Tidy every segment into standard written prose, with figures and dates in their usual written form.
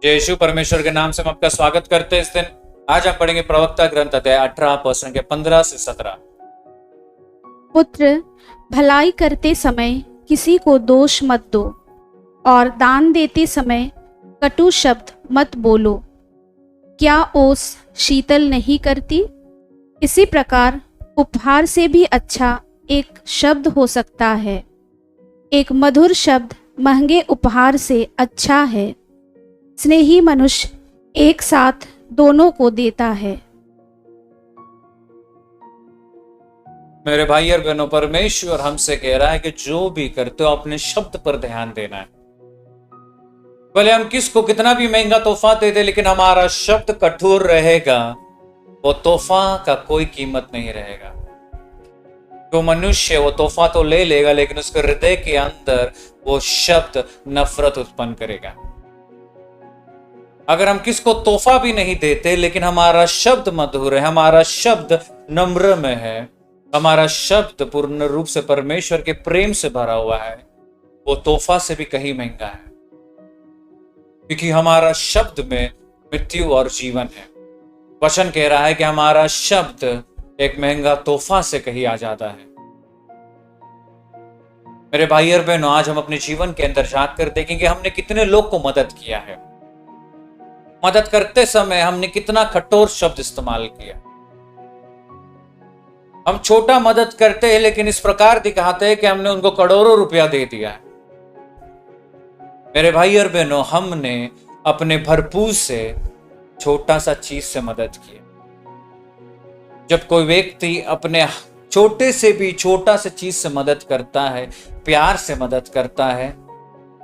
जय यीशु परमेश्वर के नाम से हम आपका स्वागत करते हैं इस दिन। आज हम पढ़ेंगे प्रवक्ता ग्रंथ अध्याय 18 वचन के 15 से 17। पुत्र, भलाई करते समय किसी को दोष मत दो और दान देते समय कटु शब्द मत बोलो। क्या ओस शीतल नहीं करती? इसी प्रकार उपहार से भी अच्छा एक शब्द हो सकता है। एक मधुर शब्द महंगे उपहार से अच्छा है। स्नेही मनुष्य एक साथ दोनों को देता है। मेरे भाई और बहनों, परमेश्वर हमसे कह रहा है कि जो भी करते हो अपने शब्द पर ध्यान देना है। भले हम किसको कितना भी महंगा तोहफा दे दे, लेकिन हमारा शब्द कठोर रहेगा, वो तोहफा का कोई कीमत नहीं रहेगा। जो मनुष्य वो तोहफा तो ले लेगा, लेकिन उसके हृदय के अंदर वो शब्द नफरत उत्पन्न करेगा। अगर हम किसको तोहफा भी नहीं देते, लेकिन हमारा शब्द मधुर है, हमारा शब्द नम्र में है, हमारा शब्द पूर्ण रूप से परमेश्वर के प्रेम से भरा हुआ है, वो तोहफा से भी कहीं महंगा है। क्योंकि हमारा शब्द में मृत्यु और जीवन है। वचन कह रहा है कि हमारा शब्द एक महंगा तोहफा से कहीं आ जाता है। मेरे भाई और बहनों, आज हम अपने जीवन के अंदर झांक कर देखेंगे हमने कितने लोग को मदद किया है। मदद करते समय हमने कितना कठोर शब्द इस्तेमाल किया। हम छोटा मदद करते हैं, लेकिन इस प्रकार दिखाते हैं कि हमने उनको करोड़ों रुपया दे दिया है। मेरे भाई और बहनों, हमने अपने भरपूर से छोटा सा चीज से मदद की। जब कोई व्यक्ति अपने छोटे से भी छोटा से चीज से मदद करता है, प्यार से मदद करता है,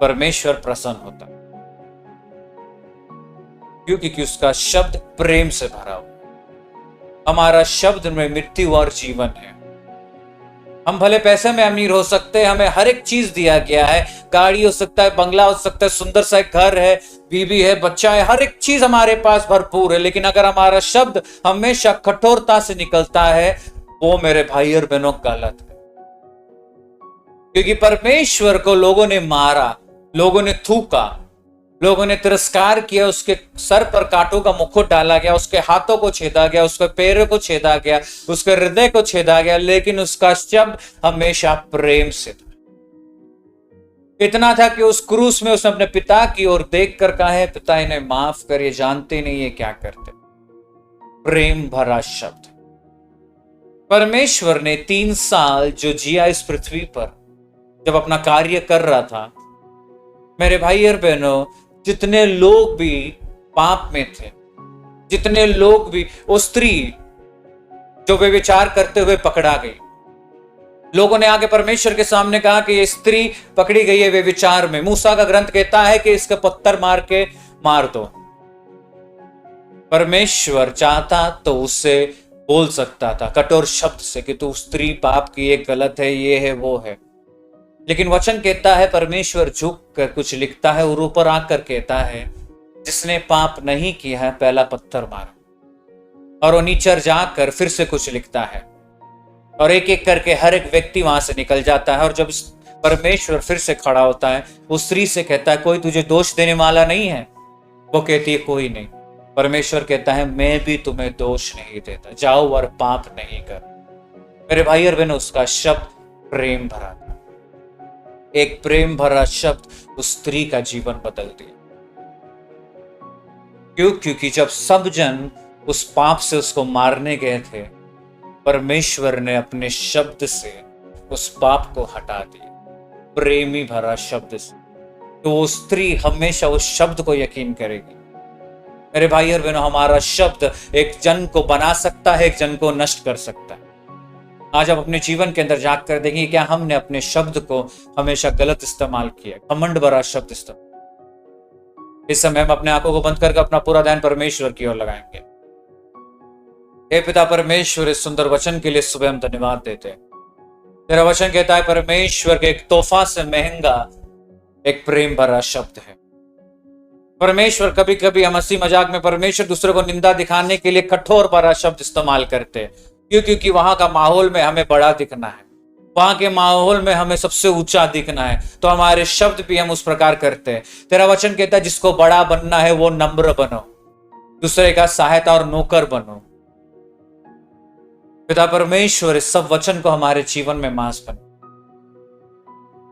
परमेश्वर प्रसन्न होता है। क्योंकि उसका शब्द प्रेम से भरा हो। हमारा शब्द में मृत्यु और जीवन है। हम भले पैसे में अमीर हो सकते हैं, हमें हर एक चीज दिया गया है। गाड़ी हो सकता है, बंगला हो सकता है, सुंदर सा एक घर है, बीवी है, बच्चा है, हर एक चीज हमारे पास भरपूर है। लेकिन अगर हमारा शब्द हमेशा कठोरता से निकलता है, वो मेरे भाई और बहनों गलत है। क्योंकि परमेश्वर को लोगों ने मारा, लोगों ने थूका, लोगों ने तिरस्कार किया, उसके सर पर कांटों का मुकुट डाला गया, उसके हाथों को छेदा गया, उसके पैरों को छेदा गया, उसके हृदय को छेदा गया, लेकिन उसका शब्द हमेशा प्रेम से था। इतना था कि उस क्रूस में उसने अपने पिता की ओर देखकर कहा है, पिता इन्हें माफ कर, ये जानते नहीं ये क्या करते। प्रेम भरा शब्द। परमेश्वर ने 3 साल जो जिया इस पृथ्वी पर, जब अपना कार्य कर रहा था, मेरे भाई और बहनों, जितने लोग भी पाप में थे, जितने लोग भी, वो स्त्री जो व्यभिचार करते हुए पकड़ा गई, लोगों ने आगे परमेश्वर के सामने कहा कि ये स्त्री पकड़ी गई है व्यभिचार में। मूसा का ग्रंथ कहता है कि इसका पत्थर मार के मार दो। परमेश्वर चाहता तो उससे बोल सकता था कठोर शब्द से कि तू स्त्री पाप की, ये गलत है, ये है, वो है। लेकिन वचन कहता है परमेश्वर झुक कर कुछ लिखता है और ऊपर आकर कहता है, जिसने पाप नहीं किया है पहला पत्थर मारो। और वो नीचे जाकर फिर से कुछ लिखता है और एक एक करके हर एक व्यक्ति वहां से निकल जाता है। और जब परमेश्वर फिर से खड़ा होता है, उस स्त्री से कहता है, कोई तुझे दोष देने वाला नहीं है? वो कहती है, कोई नहीं। परमेश्वर कहता है, मैं भी तुम्हें दोष नहीं देता, जाओ और पाप नहीं कर। मेरे भाई और बहनों, उसका शब्द प्रेम भरा था। एक प्रेम भरा शब्द उस स्त्री का जीवन बदल दिया। क्योंकि जब सब जन उस पाप से उसको मारने गए थे, परमेश्वर ने अपने शब्द से उस पाप को हटा दिया, प्रेमी भरा शब्द से। तो वो स्त्री हमेशा उस शब्द को यकीन करेगी। मेरे भाई और बहनों, हमारा शब्द एक जन को बना सकता है, एक जन को नष्ट कर सकता है। आज आप अपने जीवन के अंदर झांक कर देखेंगे, क्या हमने अपने शब्द को हमेशा गलत इस्तेमाल किया, घमंड भरा शब्द इस्तेमाल। इस समय हम अपने आंखों को बंद करके अपना पूरा ध्यान परमेश्वर की ओर लगाएंगे। हे पिता परमेश्वर, इस सुंदर वचन के लिए सुबह हम धन्यवाद देते हैं। तेरा वचन कहता है परमेश्वर के एक तोहफा से महंगा एक प्रेम भरा शब्द है। परमेश्वर, कभी कभी हम हंसी मजाक में परमेश्वर दूसरे को निंदा दिखाने के लिए कठोर भरा शब्द इस्तेमाल करते हैं। क्योंकि वहां का माहौल में हमें बड़ा दिखना है, वहां के माहौल में हमें सबसे ऊंचा दिखना है, तो हमारे शब्द भी हम उस प्रकार करते हैं। तेरा वचन कहता है जिसको बड़ा बनना है वो नम्र बनो, दूसरे का सहायता और नौकर बनो। पिता परमेश्वर, इस सब वचन को हमारे जीवन में मांस बनो।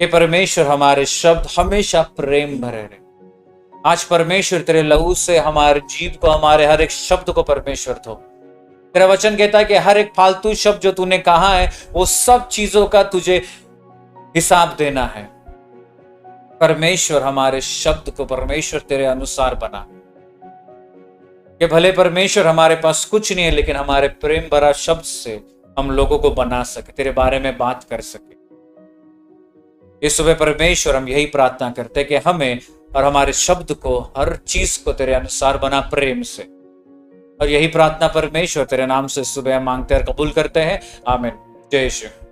हे परमेश्वर, हमारे शब्द हमेशा प्रेम भरे रहे। आज परमेश्वर तेरे लहू से हमारे जीव को, हमारे हर एक शब्द को परमेश्वर धो। तेरा वचन कहता है कि हर एक फालतू शब्द जो तूने कहा है वो सब चीजों का तुझे हिसाब देना है। परमेश्वर, हमारे शब्द को परमेश्वर तेरे अनुसार बना कि भले परमेश्वर हमारे पास कुछ नहीं है, लेकिन हमारे प्रेम भरा शब्द से हम लोगों को बना सके, तेरे बारे में बात कर सके। इस सुबह परमेश्वर हम यही प्रार्थना करते हैं कि हमें और हमारे शब्द को, हर चीज को तेरे अनुसार बना प्रेम से। और यही प्रार्थना परमेश्वर तेरे नाम से सुबह मांगते और कबूल करते हैं। आमीन। जय यीशु।